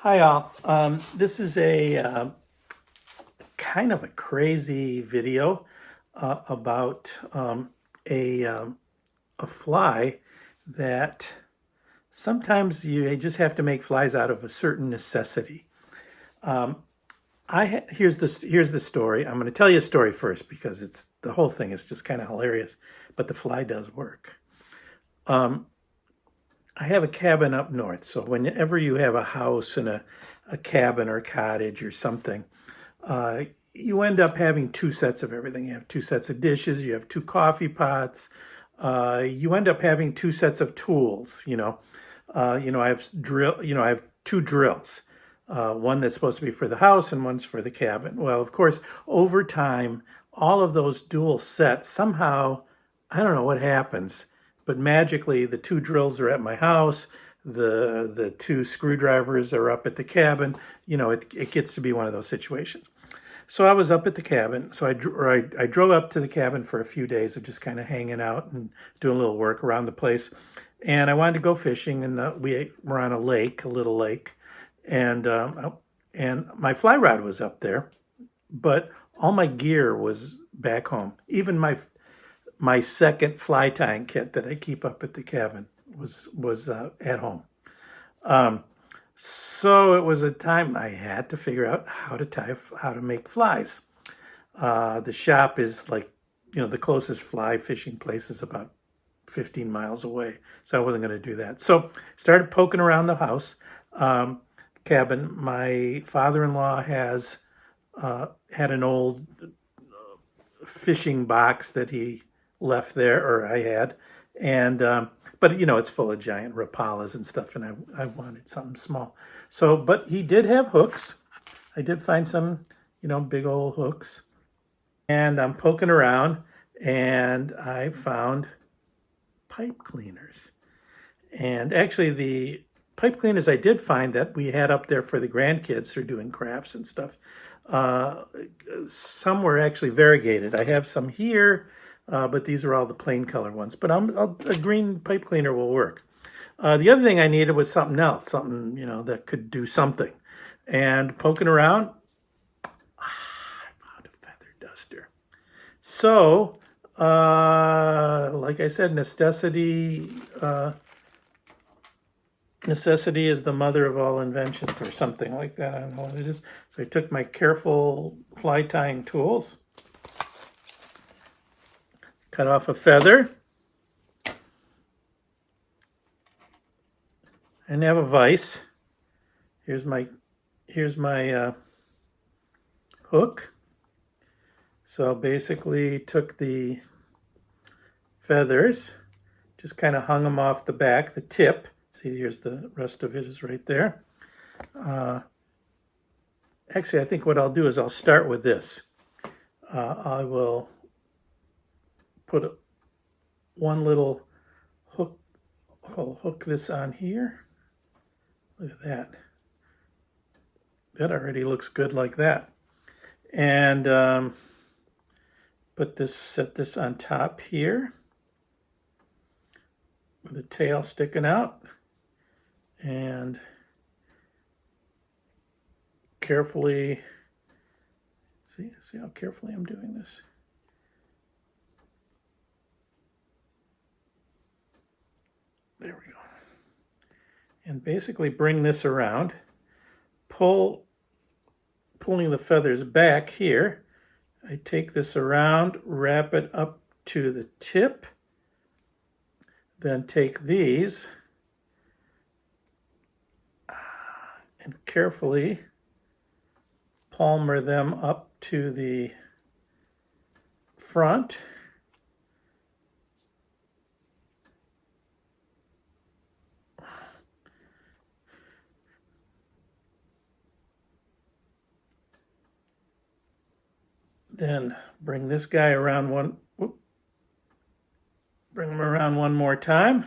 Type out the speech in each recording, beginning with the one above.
Hi all. This is a kind of a crazy video about a um, a fly that sometimes you just have to make flies out of a certain necessity. Here's the story. I'm going to tell you a story first because it's the whole thing is just kind of hilarious, but the fly does work. I have a cabin up north, so whenever you have a house and a cabin or cottage or something, uh, you end up having two sets of everything. You have two sets of dishes, you have two coffee pots, you end up having two sets of tools. I have two drills, one that's supposed to be for the house and one's for the cabin. Well, of course, over time, all of those dual sets somehow, I don't know what happens, but magically the two drills are at my house. The two screwdrivers are up at the cabin. It gets to be one of those situations. So I was up at the cabin. So I drove up to the cabin for a few days of just kind of hanging out and doing a little work around the place. And I wanted to go fishing, and we were on a lake, a little lake, and my fly rod was up there, but all my gear was back home. Even my second fly tying kit that I keep up at the cabin was at home. So it was a time I had to figure out how to make flies. The shop is the closest fly fishing place is about 15 miles away. So I wasn't going to do that. So started poking around the house, cabin. My father-in-law has had an old fishing box that he left there, or I had, and but it's full of giant rapalas and stuff, and I wanted something small. So, but he did have hooks. I did find some, big old hooks, and I'm poking around, and I found pipe cleaners. And actually, the pipe cleaners I did find that we had up there for the grandkids who are doing crafts and stuff. Uh, some were actually variegated. I have some here, but these are all the plain color ones. But a green pipe cleaner will work. The other thing I needed was something else, something that could do something. And poking around, I found a feather duster. So, like I said, necessity is the mother of all inventions, or something like that. I don't know what it is. So I took my careful fly tying tools, cut off a feather, and have a vise. Here's my hook. So basically took the feathers, just kind of hung them off the back, the tip. See, here's the rest of it is right there. Actually, I think what I'll do is I'll start with this. I will put one little hook. I'll hook this on here. Look at that. That already looks good like that. And set this on top here with the tail sticking out, and carefully, see how carefully I'm doing this? There we go. And basically bring this around, pulling the feathers back here. I take this around, wrap it up to the tip, then take these and carefully palmer them up to the front. Then bring this guy around bring him around one more time.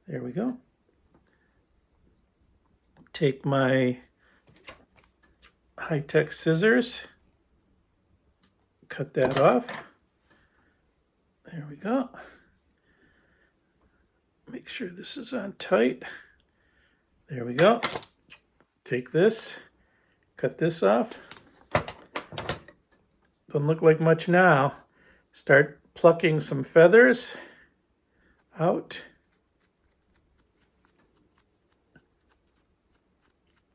There we go. Take my high-tech scissors, cut that off. There we go. Make sure this is on tight. There we go. take this, cut this off. Doesn't look like much now. Start plucking some feathers out.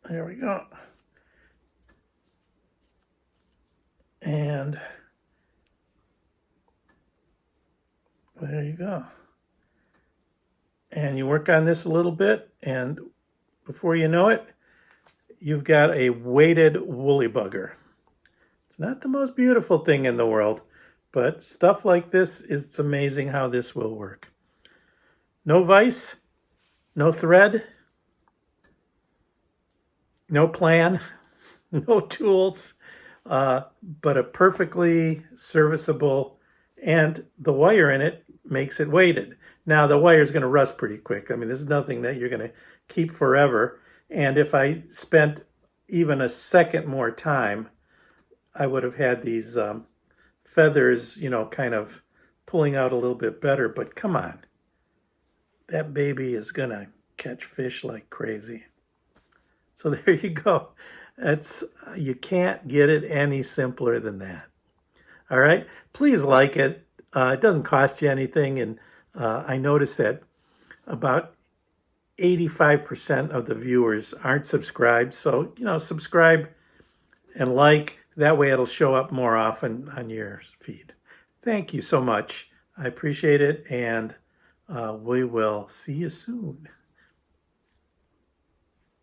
There we go. And there you go. And you work on this a little bit, and before you know it, you've got a weighted woolly bugger. It's not the most beautiful thing in the world, but stuff like this, it's amazing how this will work. No vise, no thread, no plan, no tools, but a perfectly serviceable, and the wire in it makes it weighted. Now the wire is going to rust pretty quick. I mean, this is nothing that you're going to keep forever. And if I spent even a second more time, I would have had these feathers, you know, kind of pulling out a little bit better. But come on, that baby is going to catch fish like crazy. So there you go. You can't get it any simpler than that. All right, please like it. It doesn't cost you anything, and I noticed that about 85% of the viewers aren't subscribed. So, you know, subscribe and like. That way it'll show up more often on your feed. Thank you so much. I appreciate it, and we will see you soon.